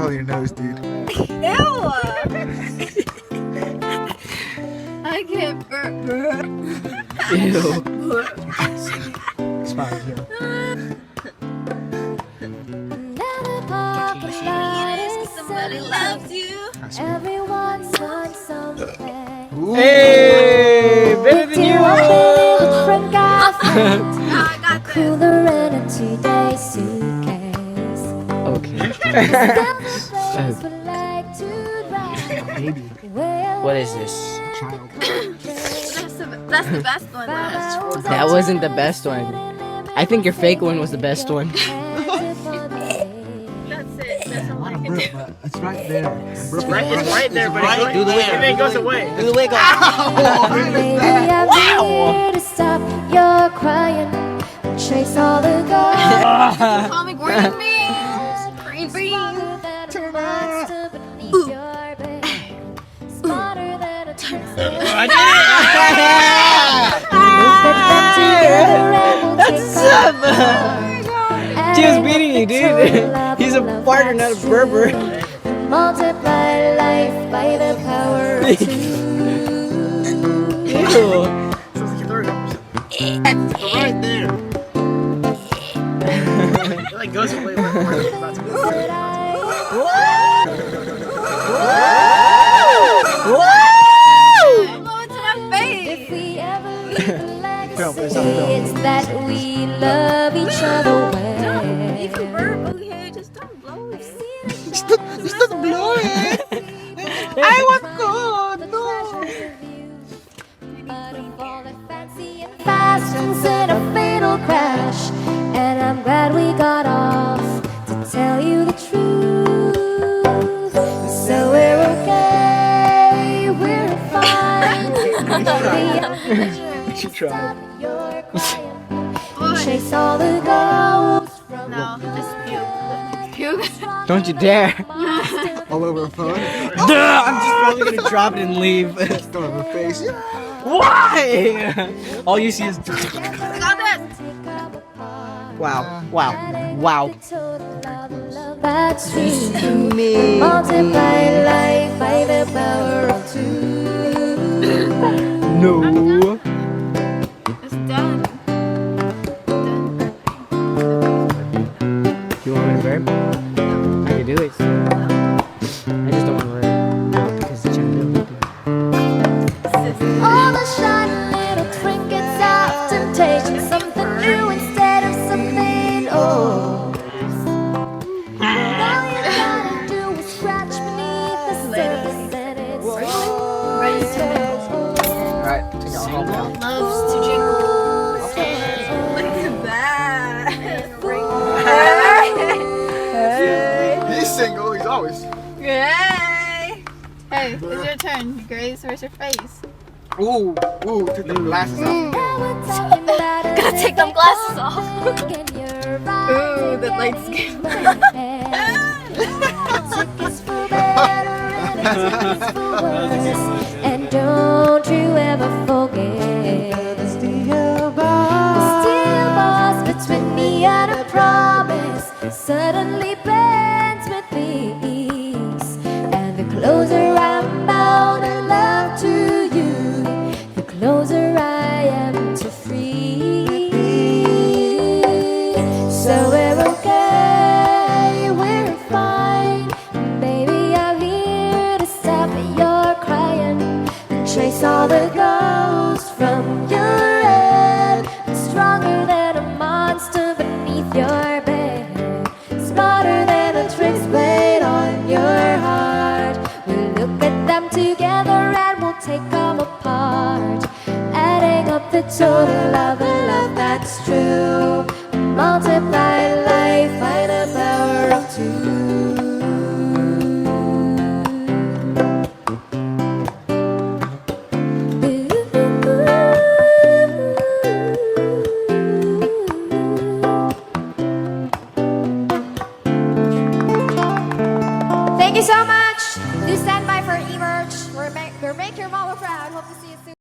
on your nose, dude. Ew! I can't burp. Ew. It's fine, yeah. Somebody loves you. Everyone's done something. Ooh. Hey, better than you. Different guy. I got this. Cooler in a 2-day suitcase. Okay. Baby. What is this? Child. That's the best one. That wasn't the best one. I think your fake one was the best one. That's it. That's all I can do. But it's right there. It's right there, but right Do the wiggle. and then it goes away. Do the wiggle. Baby, I'm here to stop your crying. Chase all the ghosts. Call me green beans. Green beans. That's She was beating you, dude. He's a farter, not a burper. Multiply life by the power of 2. Ew. It's right there. It like goes away when it's about to go. Blow it to my face. If we ever leave a legacy, it's that we love each other You well. can burp, okay? Just don't blow it. Just doesn't blow it. I want good. No. Fast in a fatal crash, and I'm glad we got off to tell you the truth. So we're okay, we're fine. She tried. You're crying. Chase all the ghosts from No, just puke. Puke. Don't you dare. All over her phone. I'm just probably gonna drop it and leave. All over her face. Yeah. Why? All you see is. Got this. Wow. Wow. Wow. That's true. Multiply life by the power of 2. No. It's done. You want me to burp? I can do it. I just don't want to burp. No, because the child will do it. All the shiny little trinkets of temptation, something new instead of something old. All you gotta do is scratch beneath the surface, and it's ready to Alright, take our home now. Loves to jingle. Look at that. He's single. He's always. Yay! Hey, it's your turn. Grace, where's your face? Ooh, took the glasses off. Gotta take them glasses off. Ooh, the light skin. And don't you ever forget the steel bars between me and a promise suddenly bends with ease. And the closer I'm bound in love to you, the closer I am to free. So we're okay, we're fine. Baby, I'm here to stop your crying and chase all the ghosts from your head. I'm stronger than a monster beneath your bed, smarter than the tricks played on your heart. We'll look at them together and we'll take them apart, adding up the total of the love that's true. Multiply